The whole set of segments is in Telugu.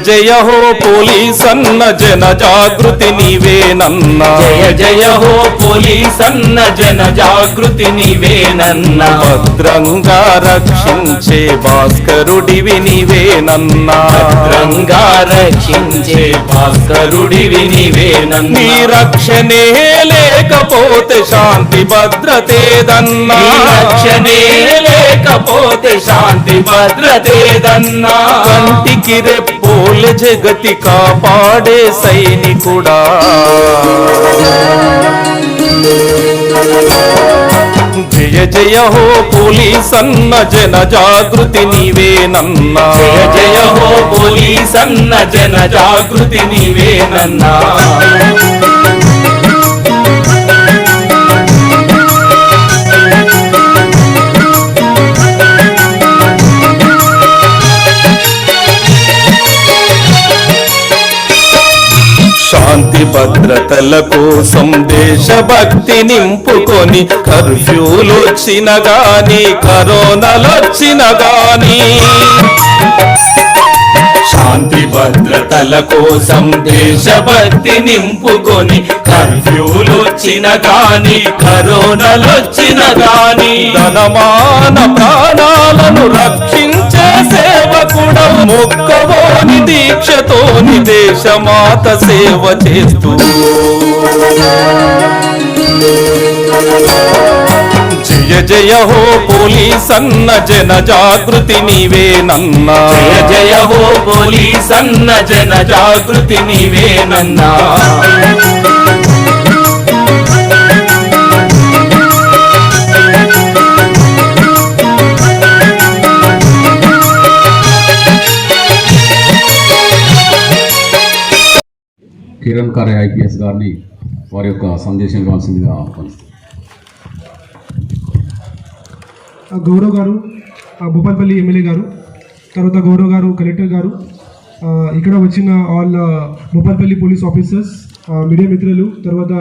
జయ హో పోలీసన్న జన జాగృతి నీవేనన్న జయ జయ హో పోలీసన్న జన జాగృతి నీవేనన్న భద్రంగా రక్షించే భాస్కరుడివి నీవేనన్న భద్రంగా రక్షించే భాస్కరుడివి నీవేనన్న నీ రక్షణే లేకపోతే శాంతి భద్రతేదన్నా రక్షణే లేకపోతే శాంతి భద్రతేదన్నా కంటికి రెప్పోలే జగతి కాపాడే సైనికుడా జయ జయ హో పోలీసన్న జన జాగృతి నీవేనన్న జయ జయ హో పోలీసన్న జన జాగృతి నీవేనన్నా శాంతి భద్రతల కోసం దేశభక్తి నింపుకొని కర్ఫ్యూలు వచ్చిన గాని కరోనాలొచ్చిన గాని శాంతి భద్రతల కోసం దేశభక్తి నింపుకొని కర్ఫ్యూలు వచ్చిన గాని కరోనాలొచ్చిన గాని ధనమాన ప్రాణాలను రక్షించే సేవకుడు మొక్కవోని దీక్షతోని దేశమాత సేవ చేస్తూ జయ జయ హో పోలీసన్న జన జాగృతి నీవేనన్న జయ జయ హో పోలీసన్న జన జాగృతి నీవేనన్నా కిరణ్ ఖరే ఐపీఎస్ గారిని వారి యొక్క సందేశం ఇవ్వాల్సిందిగా ఆహ్వానిస్తున్నాను. గౌరవ్ గారు భూపాల్పల్లి ఎమ్మెల్యే గారు, తర్వాత గౌరవ్ గారు కలెక్టర్ గారు, ఇక్కడ వచ్చిన all Bhupalpally police officers, media మిత్రులు, తర్వాత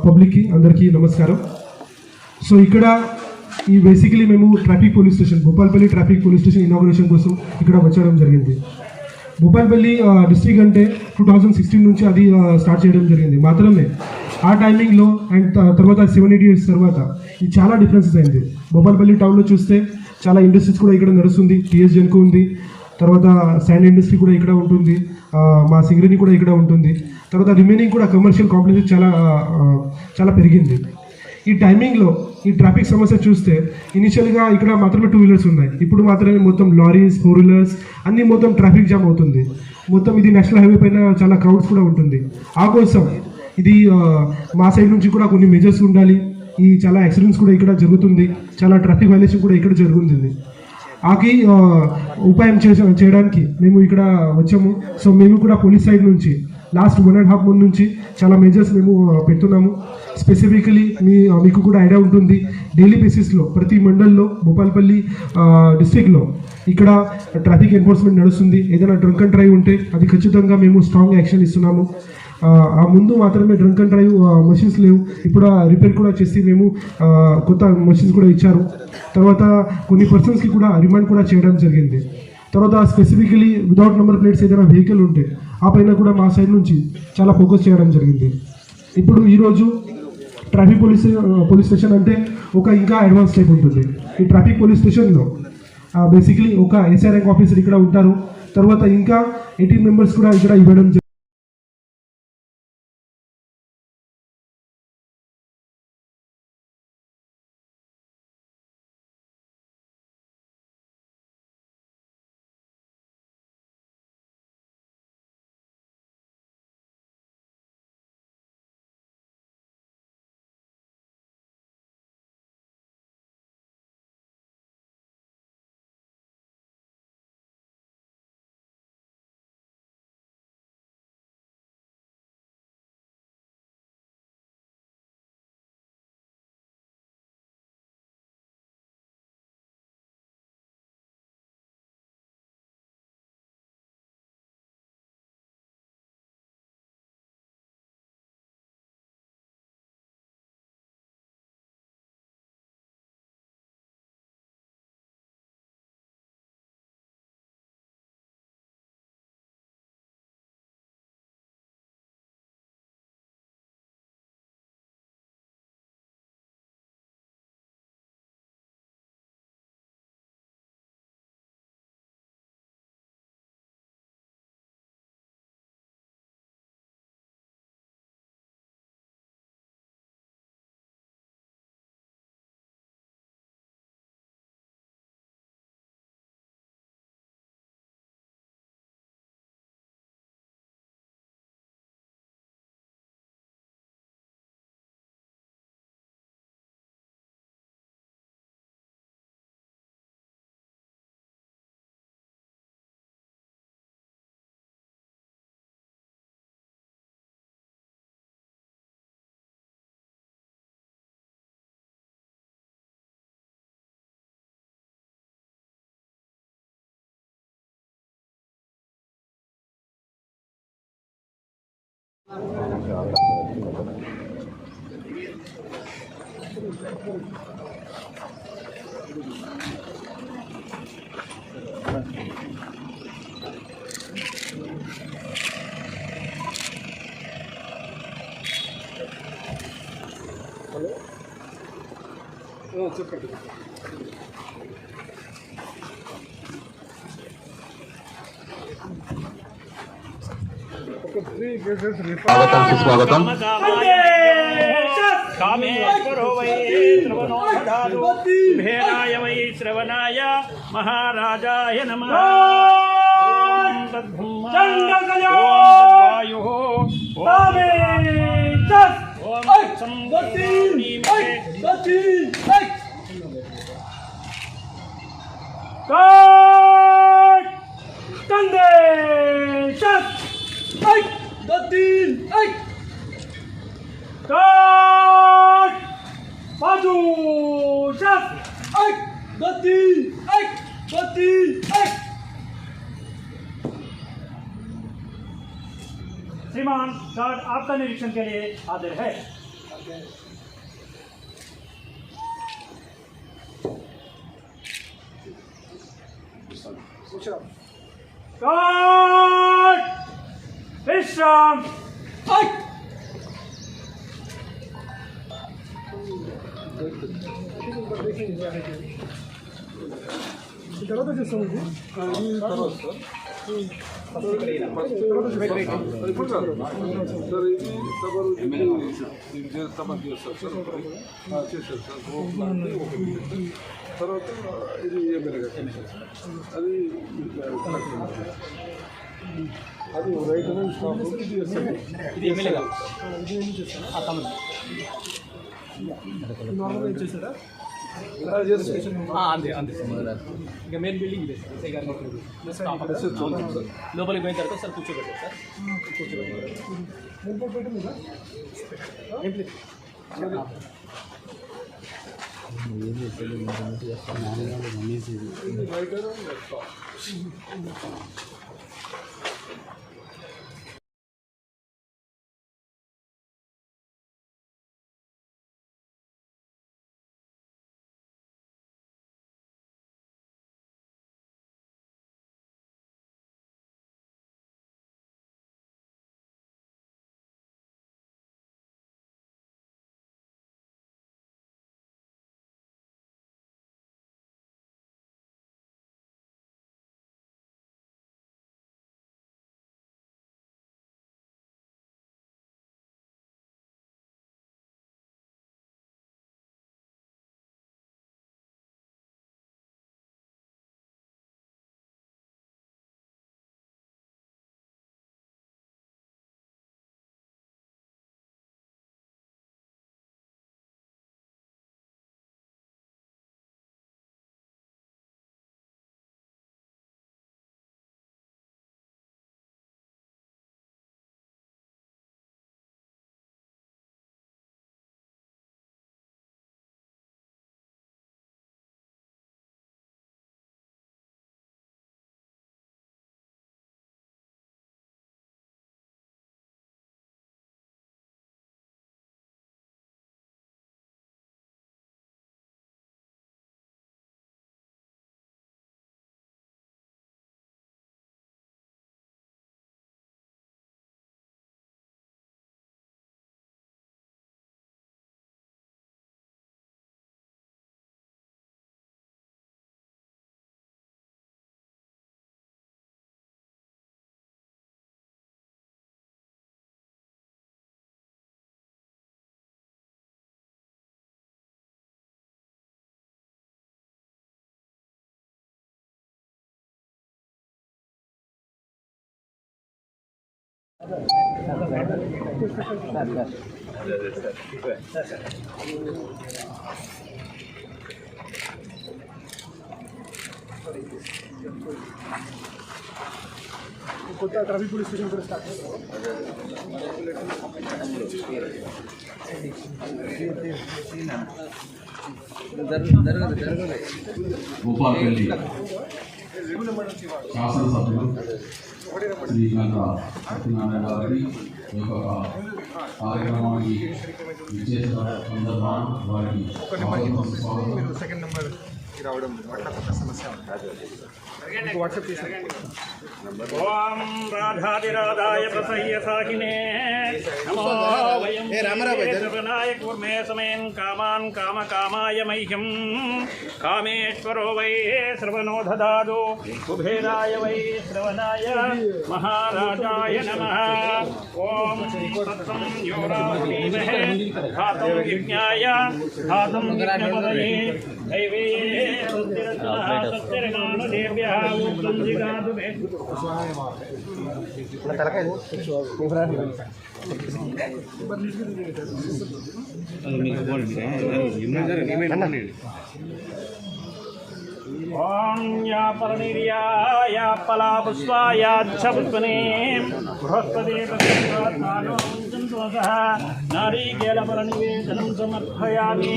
పబ్లిక్కి అందరికీ నమస్కారం. సో ఇక్కడ ఈ బేసికలీ మేము traffic police station, Bhupalpally traffic police station inauguration కోసం ఇక్కడ వచ్చడం జరిగింది. భూపాల్పల్లి డిస్ట్రిక్ట్ అంటే 2016 నుంచి అది స్టార్ట్ చేయడం జరిగింది మాత్రమే. ఆ టైమింగ్లో అండ్ తర్వాత 7-8 years తర్వాత ఇది చాలా డిఫరెన్సెస్ అయింది. భూపాల్పల్లి టౌన్లో చూస్తే చాలా ఇండస్ట్రీస్ కూడా ఇక్కడ నడుస్తుంది. టీఎస్ జెన్కో ఉంది, తర్వాత శాండ్ ఇండస్ట్రీ కూడా ఇక్కడ ఉంటుంది, మా సింగరేణి కూడా ఇక్కడ ఉంటుంది, తర్వాత రిమైనింగ్ కూడా కమర్షియల్ కాంప్లెక్స్ చాలా చాలా పెరిగింది. ఈ టైమింగ్లో ఈ ట్రాఫిక్ సమస్య చూస్తే ఇనిషియల్గా ఇక్కడ మాత్రమే 2 wheelers ఉన్నాయి, ఇప్పుడు మాత్రమే మొత్తం లారీస్, 4 wheelers అన్నీ మొత్తం ట్రాఫిక్ జామ్ అవుతుంది. మొత్తం ఇది నేషనల్ హైవే పైన చాలా క్రౌడ్స్ కూడా ఉంటుంది. ఆ కోసం ఇది మా సైడ్ నుంచి కూడా కొన్ని మెజర్స్ ఉండాలి. ఈ చాలా యాక్సిడెంట్స్ కూడా ఇక్కడ జరుగుతుంది, చాలా ట్రాఫిక్ వైలేషన్ కూడా ఇక్కడ జరుగుతుంది. ఆకి ఉపాయం చేయడానికి మేము ఇక్కడ వచ్చాము. సో మేము కూడా పోలీస్ సైడ్ నుంచి లాస్ట్ 1.5 month నుంచి చాలా మెజర్స్ మేము పెడుతున్నాము. స్పెసిఫికలీ మీకు కూడా ఐడియా ఉంటుంది, డైలీ బేసిస్లో ప్రతి మండల్లో భూపాల్పల్లి డిస్ట్రిక్ట్లో ఇక్కడ ట్రాఫిక్ ఎన్ఫోర్స్మెంట్ నడుస్తుంది. ఏదైనా డ్రంక్ అండ్ డ్రైవ్ ఉంటే అది ఖచ్చితంగా మేము స్ట్రాంగ్ యాక్షన్ ఇస్తున్నాము. ఆ ముందు మాత్రమే డ్రంక్ అండ్ డ్రైవ్ మషిన్స్ లేవు, ఇప్పుడు రిపేర్ కూడా చేసి మేము కొత్త మషిన్స్ కూడా ఇచ్చారు. తర్వాత కొన్ని పర్సన్స్కి కూడా రిమాండ్ కూడా చేయడం జరిగింది. తర్వాత స్పెసిఫికలీ వితౌట్ నెంబర్ ప్లేట్స్ ఏదైనా వెహికల్ ఉంటే ఆ పైన కూడా మా సైడ్ నుంచి చాలా ఫోకస్ చేయడం జరిగింది. ఇప్పుడు ఈరోజు ట్రాఫిక్ పోలీస్ స్టేషన్ అంటే ఒక ఇంకా అడ్వాన్స్ టైప్ ఉంటుంది. ఈ ట్రాఫిక్ పోలీస్ స్టేషన్లో బేసికలీ ఒక ఎస్ఐ ర్యాంక్ ఆఫీసర్ ఇక్కడ ఉంటారు, తర్వాత ఇంకా 18 members కూడా ఇక్కడ ఇవ్వడం స్వాగతం కామేశ్వరో వై శ్రవణో దదాతు భేనాయ వై శ్రవణాయ మహారాజాయ నమః ఓం తద్బ్రహ్మ తద్వాయుః ఓం श्रीमान गार्ड आपका निरीक्षण के लिए हाजिर है। गार्ड विश्राम। తర్వాత ఇది ఎమ్మెల్యేగా అది అది రైట్ స్టాఫ్ ఇది ఎమ్మెల్యేగా ఇది ఏం చేస్తాను నార్మల్గా ఏం చేస్తాడా అంతే అంతే ఇంకా మెయిన్ బిల్డింగ్ ఇదే లోపలికి పోయిన తర్వాత సార్ కూర్చోబెట్టారు సార్ కొత్త ట్రాఫిక్ పోలీస్ స్టేషన్ కూడా స్టార్ట్ భూపాలపల్లి శాసనసభ్యులు శ్రీ గంట సత్యనారాయణ గారిని ఈ యొక్క కార్యక్రమానికి విశేష సందర్భాన్ని వారికి స్వాగతం. సెకండ్ నెంబర్ రావడం పట్ల కొంత సమస్య ఉంటుంది. వాట్సాప్ చేసి ఓం రాధాదిరాధాయ ప్రసయ్య సాకినే నమో వయం శ్రవణాయ కూర్మే సమయం కామాన్ కామకామాయ మహ్యం కామేశ్వరో వై శ్రవణో దదాదు కుబేరాయ వై శ్రవణాయ మహారాజాయ నమః. ఓం తత్సం యోరామహే ధాతం యజ్ఞాయ ధాతం యజ్ఞపదయే దైవే సత్యర్మానుదేవ్యః ఉక్తం జిగాదు మే. ఓం యా పరనిర్యాయ పలాపుష్పాయాచ్చపుష్పనే బృహస్పతే ప్రతిష్టాత్మానో సంతోషః నారీకేళఫలనివేదనం సమర్పయామి.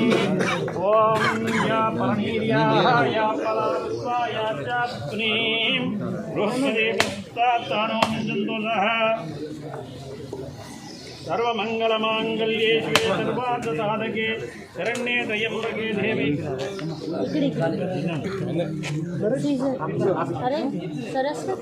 ఓం యా పరనిర్యాయ పలాపుష్పాయాచ్చపుష్పనే బృహస్పతే ప్రతిష్టాత్మానో సంతోషః सर्वमंगलमांगल्ये शिवे सर्वार्थसाधके शरण्ये त्र्यंबके देवी. अरे सरस्वती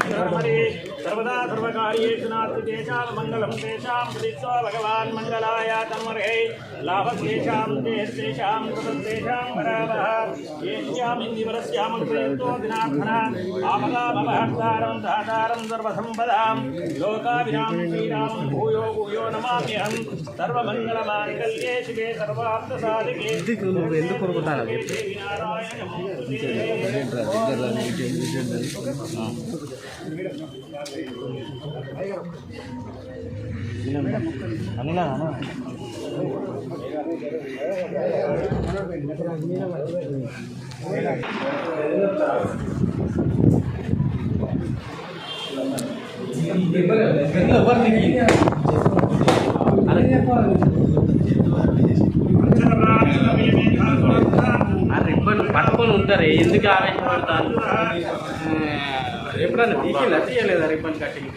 सर्वदा सर्वकार्येषु नास्ति तेषां मङ्गलं तेषां प्रदित्वा भगवान् मङ्गलाय तन्मर्हे लाभस्तेषां तेषां कृतं वरावः येष्यामिन्दिवरस्यामग्रयन्तो दिनार्थना आपदामपहर्तारं दातारं सर्वसम्पदां लोकाभिरां श्रीरामं भूयो भूयो नमाम्यहं सर्वमङ्गलमाङ्गल्ये शिवे सर्वार्थसाधिके రిబ్బన్ పట్టుకొని ఉంటారు ఎందుకు ఆవేశపడతారు ఎప్పుడన్నా తీసేలా తీయలేదా రిబ్బన్ కటింగ్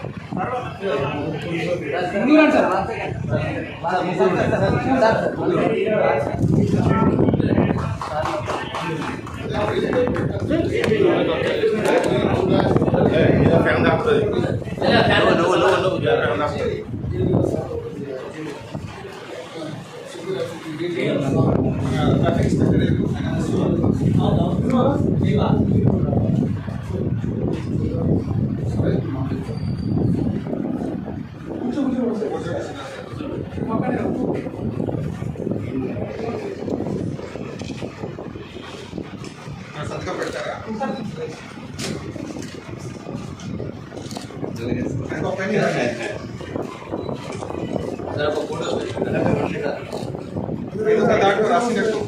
సంతకం పెడతారా? దాంట్లో రాసినట్టు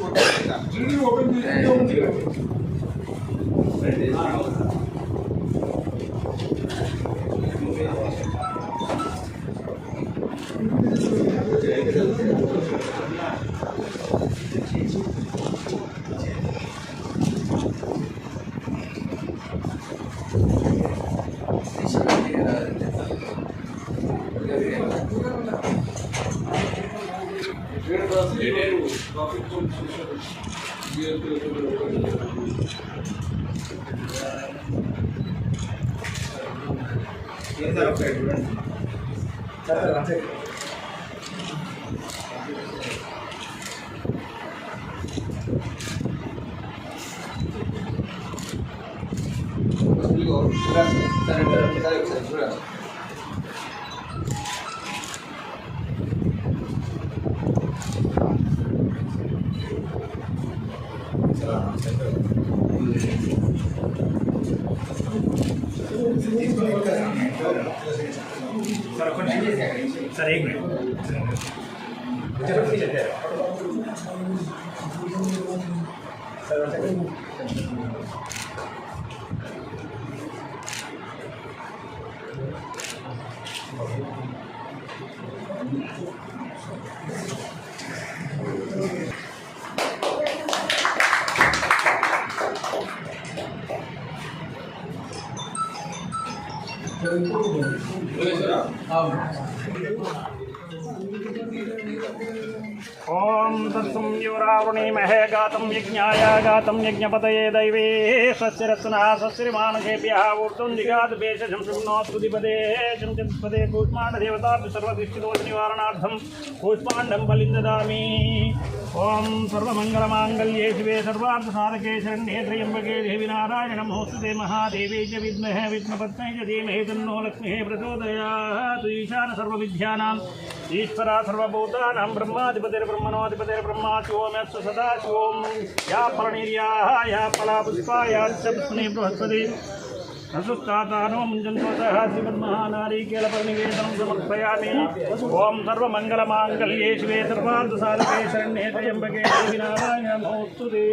ओम तत्सं युवरावृणीमहे गातं यज्ञाय गातं यज्ञपतये दैवे स्वस्य रत्नः स्वस्यमानसेभ्यः ऊर्ध्वं जिगात् भेषजं शृण्वोत्सुधिपदे चिन्तिपदे कूष्माण्डदेवताभ्य सर्वदृष्टिदोषनिवारणार्थं कूष्माण्डं बलिं ददामि ओम सर्वमङ्गलमाङ्गल्ये शिवे सर्वार्थसाधके शरण्ये त्र्यम्बके देवी नारायण नमोस्तुते महादेवी च विद्महे विष्णुपत्नी च धीमहि तन्नो लक्ष्मीः प्रचोदयात् ईशान सर्वविद्यानाम् ईश्वरा सर्वभूतानां ब्रह्माधिपतिर्ब्रह्मणोऽधिपतिर्ब्रह्मा शिवोऽस्व सदा शिवों या फलनिर्याः या फलापुष्पायाश्च पुष्णे बृहस्पति असुस्तातानो मुञ्जन्तोतः श्रीमन्महानारीकेलपरिनिवेदनं समर्पयामि ॐ सर्वमङ्गलमाङ्गल्ये शिवे सर्वार्थसाधके शरण्ये त्र्यम्बके देवी नारायण नमोस्तुते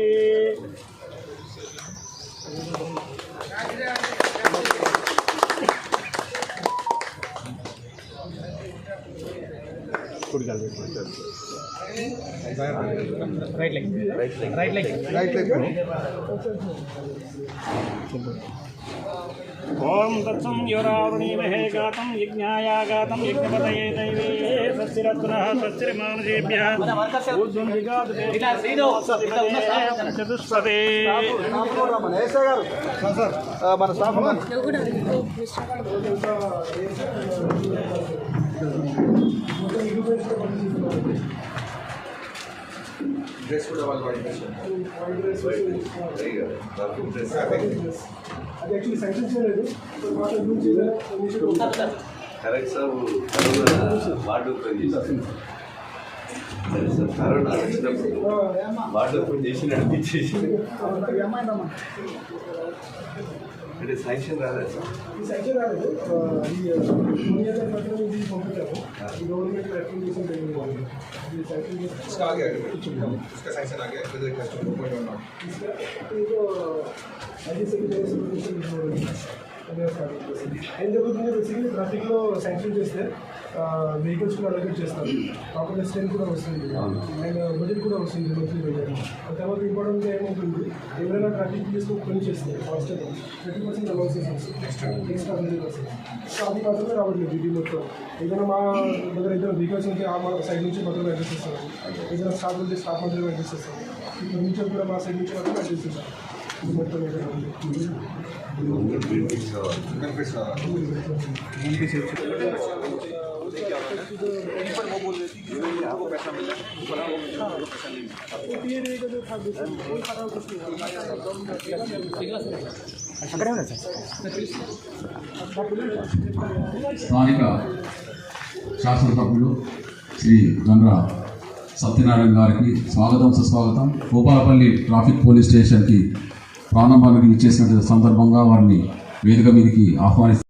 ओम तत्सं युवरावृणीमहे गातं यज्ञाय गातं यज्ञपतये दैवे स्वस्तिरत्नः स्वस्तिर्मानसेभ्यः ऊर्ध्वं जिगात् चतुष्पदे మన స్టాఫ్ డ్రెస్ కూడా వాళ్ళు అది యాక్చువల్లీ శాంక్షన్ చేయలేదు correct sir corona ward open చేశారు సరే సార్ కరోనా వచ్చినప్పుడు వార్డు ఓపెన్ చేసి నడిపించేసి అంటే శాంక్షన్ రాలేదు సార్ ఈ శాంక్షన్ రాలేదు ఇది పంపించారు ఈ గవర్నమెంట్ రికమెండేషన్ ఇది శాంక్షన్ उसका आ गया उसका सैंक्शन आ गया विद रिक्वेस्ट टू 2.1 ఏం జరుగుతుంది బేసిక్లీ ట్రాఫిక్లో శాంక్షన్ చేస్తే వెహికల్స్ కూడా అలొకేట్ చేస్తారు ప్రాపర్ స్టెంట్ కూడా వస్తుంది అండ్ బడ్జెట్ కూడా వస్తుంది మంత్లీ బడ్జెట్ తర్వాత ఇంపార్టెంట్గా ఏమవుతుంది ఎవరైనా ట్రాఫిక్ తీసుకొని క్లీన్ చేస్తే ఫాస్ట్ 30% అలౌన్సెస్ వస్తుంది ఎక్స్ట్రా 30%. సో అది మాత్రమే రావట్లేదు ఇది మొత్తం ఏదైనా మా దగ్గర ఏదైనా వెహికల్స్ ఉంటే ఆ మా సైడ్ నుంచి మాత్రమే అడ్జస్ట్ చేస్తారు ఏదైనా స్టాఫ్ ఉంటే స్టాఫ్ మాత్రమే అడ్జస్ట్ చేస్తారు ఇప్పుడు నుంచి కూడా మా సైడ్ నుంచి మాత్రమే అడ్జస్ట్ చేస్తారు ఇది మొత్తం ఏదైనా बेनिफिट्स आपको पैसा मिला స్థానిక శాసనసభ్యులు శ్రీ గండ్ర సత్యనారాయణ గారికి స్వాగతం సుస్వాగతం. భూపాలపల్లి ట్రాఫిక్ పోలీస్ స్టేషన్కి ప్రారంభానికి ఇచ్చేసిన సందర్భంగా వారిని వేదిక మీదకి ఆహ్వానిస్తారు.